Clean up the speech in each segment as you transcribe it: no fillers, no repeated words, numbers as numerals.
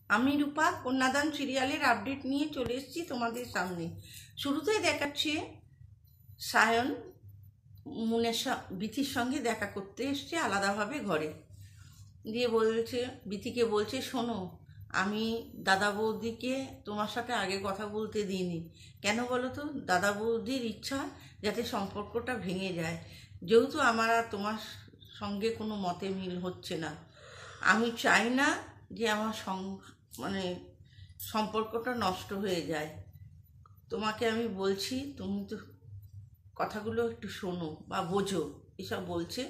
আমি রূপা কন্যাদান সিরিয়ালের আপডেট নিয়ে চলে এসেছি তোমাদের সামনে। শুরুতেই দেখাচ্ছে সায়ন বিথির সঙ্গে দেখা করতে এসছে আলাদাভাবে ঘরে। দিয়ে বলছে, বিথিকে বলছে, শোনো, আমি দাদা বৌদিকে তোমার সাথে আগে কথা বলতে দিইনি। কেন বলো তো? দাদা বৌদির ইচ্ছা যাতে সম্পর্কটা ভেঙে যায়, যেহেতু আমার আর তোমার সঙ্গে কোনো মতে মিল হচ্ছে না। আমি চাই না যে আমার মানে সম্পর্কটা নষ্ট হয়ে যায়। তোমাকে আমি বলছি, তুমি তো কথাগুলো একটু শোনো বা বোঝো, এসব বলছে।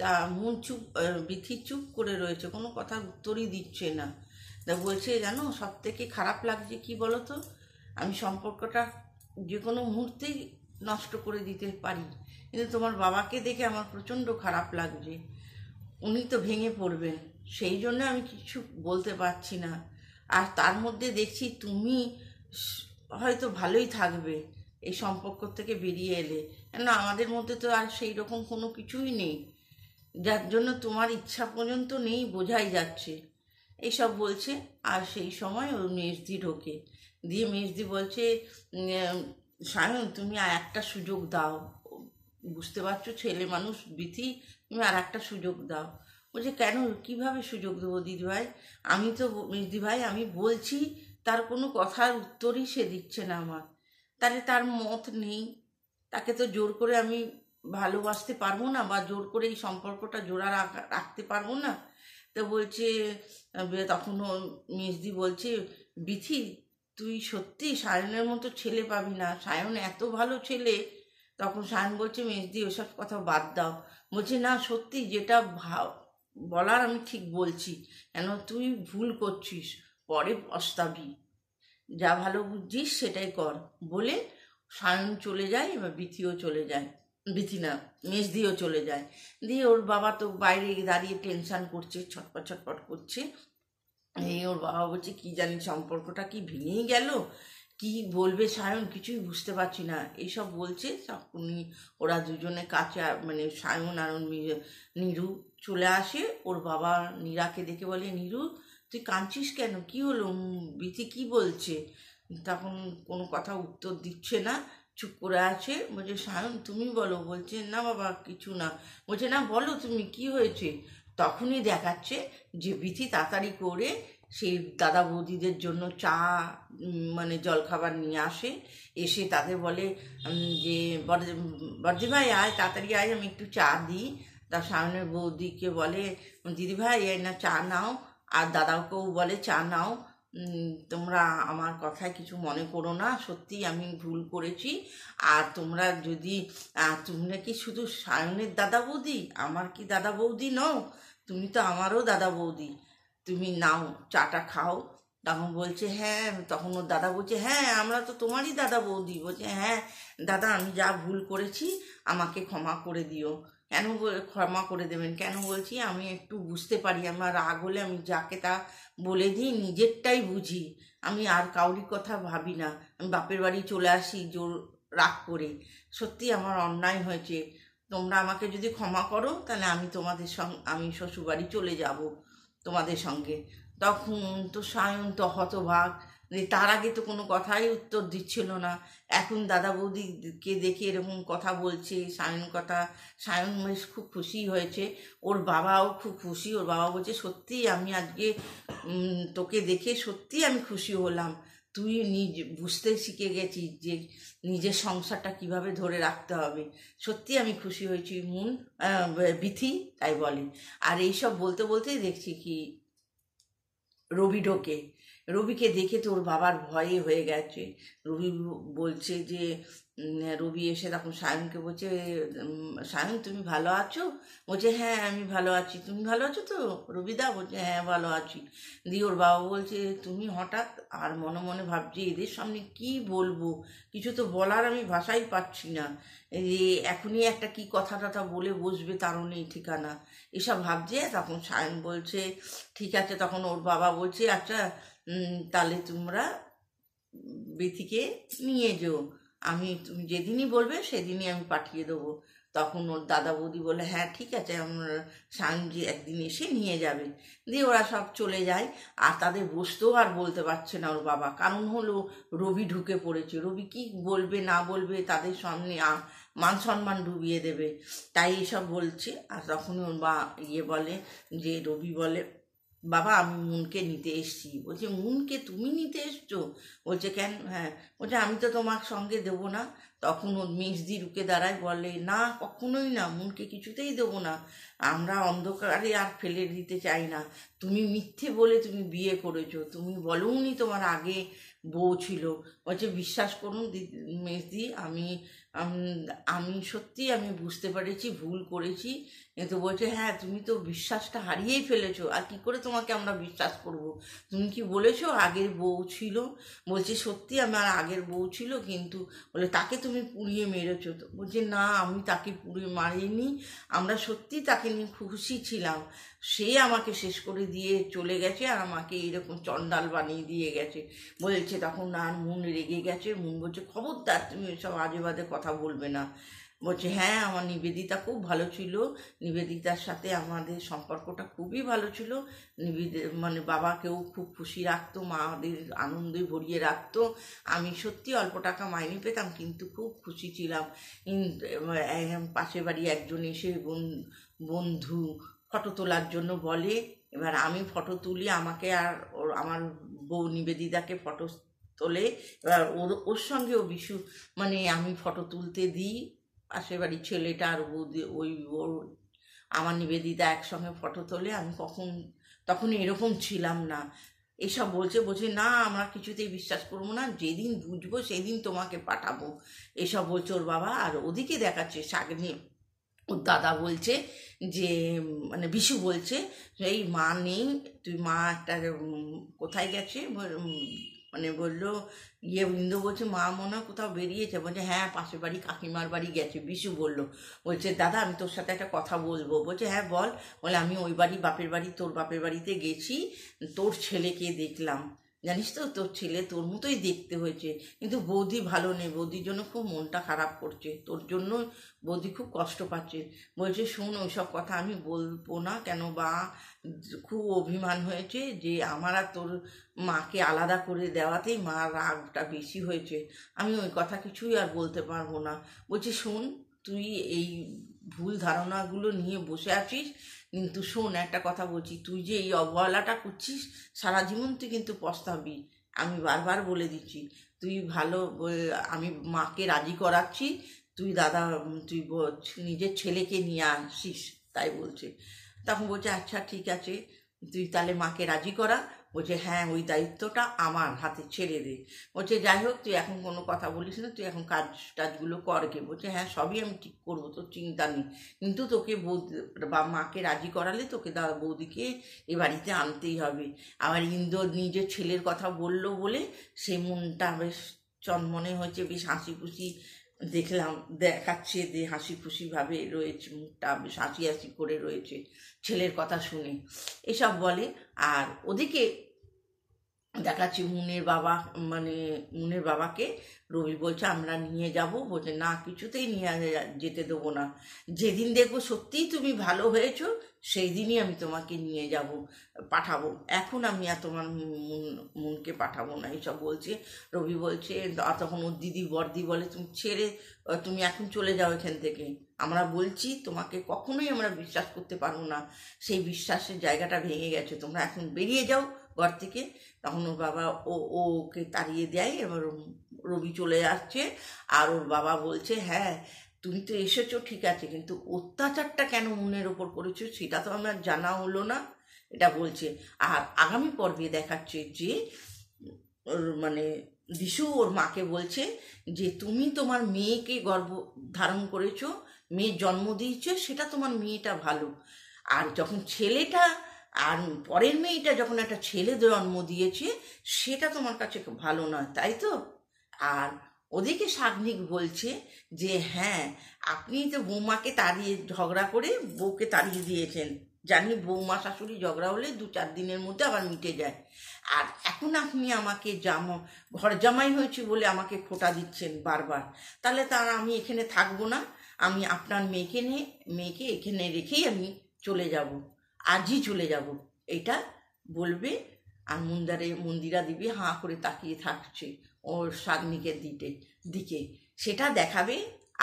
তা মন চুপ, বিথি চুপ করে রয়েছে, কোনো কথা উত্তরই দিচ্ছে না। তা বলছে, জানো সব থেকে খারাপ লাগছে কি বলো তো? আমি সম্পর্কটা যে কোনো মুহূর্তেই নষ্ট করে দিতে পারি, কিন্তু তোমার বাবাকে দেখে আমার প্রচণ্ড খারাপ লাগছে। উনি তো ভেঙে পড়বেন, সেই জন্য আমি কিছু বলতে পারছি না। আর তার মধ্যে দেখছি তুমি হয়তো ভালোই থাকবে এই সম্পর্ক থেকে বেরিয়ে এলে, কেন আমাদের মধ্যে তো আর সেই রকম কোনো কিছুই নেই, যার জন্য তোমার ইচ্ছা পর্যন্ত নেই, বোঝাই যাচ্ছে। এইসব বলছে। আর সেই সময় ওর মেজদি ঢোকে। দিয়ে মেজদি বলছে, সায়ন তুমি আর একটা সুযোগ দাও, বুঝতে পারছো ছেলে মানুষ বিথি, তুমি আর একটা সুযোগ দাও। বলছে, কেন, কিভাবে সুযোগ দেবো দিদিভাই? আমি তো দিদিভাই আমি বলছি, তার কোনো কথার উত্তরই সে দিচ্ছে না আমার। তাহলে তার মত নেই, তাকে তো জোর করে আমি ভালোবাসতে পারবো না, বা জোর করে এই সম্পর্কটা জোড়া রাখতে পারবো না। তো বলছে, তখন মেজদি বলছে, বিথি তুই সত্যি সায়নের মতো ছেলে পাবি না, সায়ন এত ভালো ছেলে। তখন সায়ন বলছে, মেজদি ওসব কথা বাদ দাও। বলছে, না সত্যি, যেটা বলার আমি ঠিক বলছি, কেন তুই ভুল করছিস, পরে পস্তাবি, যা ভালো বুঝছিস সেটাই কর। বলে সায়ন চলে যায়, এবার বিথিও চলে যায়, বিথি না মেজদিও চলে যায়। দিয়ে ওর বাবা তো বাইরে দাঁড়িয়ে টেনশন করছে, ছটপট ছটপট করছে। এই ওর বাবা বলছে, কি জানি সম্পর্কটা কি ভেঙেই গেল, কি বলবে সায়ন কিছুই বুঝতে পারছি না, এইসব বলছে। তখনই ওরা দুজনে কাছে, মানে সায়ন আর নীরু চলে আসে। ওর বাবা নীরাকে দেখে বলে, নীরু তুই কাঁদছিস কেন, কি হলো, বিথি কি বলছে? তখন কোনো কথা উত্তর দিচ্ছে না, চুপ করে আছে। বলছে, সায়ন তুমি বলো। বলছে, না বাবা কিছু না। বলছে, না বলো তুমি, কি হয়েছে? তখনই দেখাচ্ছে যে বিথি তাড়াতাড়ি করে সেই দাদা বৌদিদের জন্য চা, মানে জলখাবার নিয়ে আসে। এসে তাদের বলে, যে বর্দি ভাই আয়, তাড়াতাড়ি আয়, আমি একটু চা দিই। তার সামনের বৌদিকে বলে, দিদি ভাই এই না চা নাও। আর দাদাকেও বলে, চা নাও। তোমরা আমার কথায় কিছু মনে করো না, সত্যি আমি ভুল করেছি। আর তোমরা যদি, তুমি নাকি শুধু সায়নের দাদা বৌদি, আমার কি দাদা বৌদি নও? তুমি তো আমারও দাদা বৌদি, তুমি নাও চাটা খাও। তখন বলছে, হ্যাঁ, তখন ওর দাদা বলছে, হ্যাঁ আমরা তো তোমারই দাদা বৌদি। বলছে, হ্যাঁ দাদা, আমি যা ভুল করেছি আমাকে ক্ষমা করে দিও। কেন ক্ষমা করে দেবেন কেন? বলছি, আমি একটু বুঝতে পারি, আমার রাগ হলে আমি যাকে তা বলে দিই, নিজেরটাই বুঝি, আমি আর কাউরি কথা ভাবি না। আমি বাপের বাড়ি চলে আসি জোর রাগ করে। সত্যি আমার অন্যায় হয়েছে, তোমরা আমাকে যদি ক্ষমা করো তাহলে আমি তোমাদের সঙ্গে, আমি শ্বশুরবাড়ি চলে যাব তোমাদের সঙ্গে। তখন তো সায়ন তো হতভাগ, তার আগে তো কোনো কথাই উত্তর দিচ্ছিল না, এখন দাদা বৌদিকে দেখে এরকম কথা বলছে, সায়ন বেশ খুব খুশি হয়েছে। ওর বাবাও খুব খুশি। ওর বাবা বলছে, সত্যি আমি আজকে তোকে দেখে সত্যি আমি খুশি হলাম, তুই বুঝতে শিখে গেছিস যে নিজের সংসারটা কিভাবে ধরে রাখতে হবে। সত্যি আমি খুশি হয়েছি বিথি, তাই বলে। আর এইসব বলতে বলতেই দেখছি কি রবি ঢোকে। রবিকে দেখে তো ওর বাবার ভয়ে হয়ে গেছে। রবি বলছে যে, রবি এসে তখন সায়নকে বলছে, সায়ন তুমি ভালো আছো? বলছে, হ্যাঁ আমি ভালো আছি, তুমি ভালো আছো তো রবিদা? বলছে, হ্যাঁ ভালো আছি। দিয়ে ওর বাবা বলছে, তুমি হঠাৎ, আর মনে মনে ভাবছি এদের সামনে কি বলবো, কিছু তো বলার আমি ভাষাই পাচ্ছি না, এই এখনই একটা কি কথা টথা বলে বসবে তারও নেই ঠিকানা, এসব ভাবছে। তখন সায়ন বলছে, ঠিক আছে। তখন ওর বাবা বলছে, আচ্ছা তাহলে তোমরা বিথিকে নিয়ে যেও, তুমি যেদিনই বলবে সেদিনই আমি পাঠিয়ে দেবো। তখন ওর দাদা বৌদি বলে হ্যাঁ ঠিক আছে, আমরা সায়নজি একদিন এসে নিয়ে যাবে। দিয়ে ওরা সব চলে যায়। আর তাদের বসতেও আর বলতে পারছে না ওর বাবা, কারণ হলো রবি ঢুকে পড়েছে। রবি কি বলবে না বলবে, তাদের সামনে মান সম্মান ডুবিয়ে দেবে, তাই এসব বলছে। আর তখন ওর বলে যে রবি বলে বাবা আমি মুনকে নিতে এসছি। বলছে মুনকে তুমি নিতে এসছো? বলছে কেন? হ্যাঁ, বলছে আমি তো তোমার সঙ্গে দেবো না। তখন ওর মেজদি রুকে দাঁড়ায়, বলে না কখনোই না, মুনকে কিছুতেই দেবো না, আমরা অন্ধকারে আর ফেলে দিতে চাই না। তুমি মিথ্যে বলে তুমি বিয়ে করেছো, তুমি বলোনি তোমার আগে বউ ছিল। বলছে বিশ্বাস করুন মেজদি, আমি আমি সত্যি আমি বুঝতে পেরেছি ভুল করেছি। কিন্তু বলছে হ্যাঁ তুমি তো বিশ্বাসটা হারিয়েই ফেলেছো, আর কি করে তোমাকে আমরা বিশ্বাস করব? তুমি কি বলেছো আগের বউ ছিল? বলছে সত্যি আমার আগের বউ ছিল, কিন্তু বলে তাকে তুমি পুড়িয়ে মেরেছো তো? বলছে না আমি তাকে পুড়িয়ে মারিনি, আমরা সত্যি তাকে নিয়ে খুশি ছিলাম, সে আমাকে শেষ করে দিয়ে চলে গেছে আর আমাকে এরকম চণ্ডাল বানিয়ে দিয়ে গেছে। বলছে তখন আর মুন রেগে গেছে। মুন বলছে খবরদার তুমি এসব আজে বাজে কথা বলবে না। বলছে হ্যাঁ আমার নিবেদিতা খুব ভালো ছিল, নিবেদিতার সাথে আমাদের সম্পর্কটা খুবই ভালো ছিল। মানে বাবাকেও খুব খুশি রাখতো, মাদের আনন্দে ভরিয়ে রাখতো। আমি সত্যি অল্প টাকা মাইনে পেতাম কিন্তু খুব খুশি ছিলাম। পাশের বাড়ি একজন এসে বন্ধু ফটো তোলার জন্য বলে, এবার আমি ফটো তুলি, আমাকে আর আমার বউ নিবেদিতাকে ফটো তোলে। এবার ওর সঙ্গেও বিশু মানে আমি ফটো তুলতে দিই। পাশের বাড়ির ছেলেটা আর বৌদি ওর আমার নিবেদিতা একসঙ্গে ফটো তোলে। আমি তখন এরকম ছিলাম না। এসব বলছে না আমরা কিছুতেই বিশ্বাস করবো না, যেদিন বুঝবো সেদিন তোমাকে পাঠাবো, এসব বলছে ওর বাবা। আর ওদিকে দেখাচ্ছে শাগনি, ওর দাদা বলছে যে মানে বিশু বলছে এই মা নেই, তুই মা একটা কোথায় গেছে মানে বললো ইন্দ্র বলছে মা মনে হয় কোথাও বেরিয়েছে। বলছে হ্যাঁ পাশের বাড়ি কাকিমার বাড়ি গেছে। বিশু বললো, বলছে দাদা আমি তোর সাথে একটা কথা বলবো। বলছে হ্যাঁ বল। বলে আমি ওই বাড়ি বাপের বাড়ি তোর বাপের বাড়িতে গেছি, তোর ছেলেকে দেখলাম, জানিস তো তোর ছেলে তোর মতোই দেখতে হয়েছে, কিন্তু বৌদি ভালো নেই, বৌদির জন্য খুব মনটা খারাপ করছে, তোর জন্য বৌদি খুব কষ্ট পাচ্ছে। বলছে শোন ওইসব কথা আমি বলবো না, কেন বা খুব অভিমান হয়েছে যে আমার আর তোর মাকে আলাদা করে দেওয়াতেই মার রাগটা বেশি হয়েছে, আমি ওই কথা কিছুই আর বলতে পারবো না। বলছি শোন তুই এই ভুল ধারণাগুলো নিয়ে বসে আছিস, কিন্তু শোন একটা কথা বলছি, তুই যে এই অবহেলাটা করছিস সারা জীবন তুই কিন্তু পস্তাবি। আমি বারবার বলে দিচ্ছি, তুই ভালো আমি মাকে রাজি করাচ্ছি, তুই দাদা তুই নিজের ছেলেকে নিয়ে আসিস, তাই বলছে। তখন বলছে আচ্ছা ঠিক আছে, তুই তাহলে মাকে রাজি করা। বলছে হ্যাঁ ওই দায়িত্বটা আমার হাতে ছেড়ে দে। বলছে যাই হোক তুই এখন কোনো কথা বলিস না, তুই এখন কাজ টাজগুলো কর গে। বলছে হ্যাঁ সবই আমি ঠিক করবো, তোর চিন্তা নেই, কিন্তু তোকে বা মাকে রাজি করালে তোকে বৌদিকে এ বাড়িতে আনতেই হবে। আবার ইন্দ্র নিজের ছেলের কথা বললো বলে সে মনটা বেশ চনমনে হয়েছে, বেশ হাসি খুশি দেখলাম দেখাচ্ছে, যে হাসি খুশিভাবে রয়েছে, মুখটা বেশ হাসি হাসি করে রয়েছে ছেলের কথা শুনে, এসব বলে। আর ওদিকে দেখাচ্ছি মুনের বাবা, মানে মুনের বাবাকে রবি বলছে আমরা নিয়ে যাব। বলছে না কিছুতেই নিয়ে যেতে দেবো না, যেদিন দেখবো সত্যিই তুমি ভালো হয়েছো সেই দিনই আমি তোমাকে নিয়ে যাব, পাঠাবো, এখন আমি আর তোমার মুনকে পাঠাবো না, এইসব বলছে। রবি বলছে, তখন ওর দিদি বর্দি বলে তুমি এখন চলে যাও এখান থেকে, আমরা বলছি তোমাকে কখনোই আমরা বিশ্বাস করতে পারবো না, সেই বিশ্বাসের জায়গাটা ভেঙে গেছে, তোমরা এখন বেরিয়ে যাও ঘর থেকে। তখন ওর বাবা ওকে তাড়িয়ে দেয়। এবার রবি চলে যাচ্ছে, আর ওর বাবা বলছে হ্যাঁ তুমি তো এসেছো ঠিক আছে, কিন্তু অত্যাচারটা কেন মুনের ওপর করেছো সেটা তো আমার জানা হলো না, এটা বলছে। আর আগামী পর্বে দেখাচ্ছে যে মানে বিশু ওর মাকে বলছে যে তুমি তোমার মেয়েকে গর্ভ ধারণ করেছো, মেয়ের জন্ম দিয়েছো, সেটা তোমার মেয়েটা ভালো, আর যখন ছেলেটা আর পরের মেয়েটা যখন একটা ছেলে জন্ম দিয়েছে সেটা তোমার কাছে ভালো নয়, তাই তো? আর ওদিকে শাগনিক বলছে যে হ্যাঁ আপনি তো বৌমাকে তাড়িয়ে ঝগড়া করে বউকে তাড়িয়ে দিয়েছেন, জানি বৌমা শাশুড়ি ঝগড়া হলে 2-4 দিনের মধ্যে আবার মিটে যায়, আর এখন আপনি আমাকে ঘর জামাই হয়েছি বলে আমাকে খোঁটা দিচ্ছেন বারবার, তাহলে তার আমি এখানে থাকবো না, আমি আপনার মেয়েকে এখানে রেখেই আমি চলে যাব, আজই চলে যাব, এটা বলবে। আর মন্দিরা দিবি হাঁ করে তাকিয়ে থাকছে ওর শাগনিকের দিকে, সেটা দেখাবে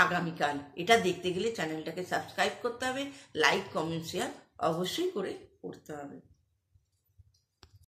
আগামীকাল। এটা দেখতে গেলে চ্যানেলটাকে সাবস্ক্রাইব করতে হবে, লাইক কমেন্ট শেয়ার অবশ্যই করে করতে হবে।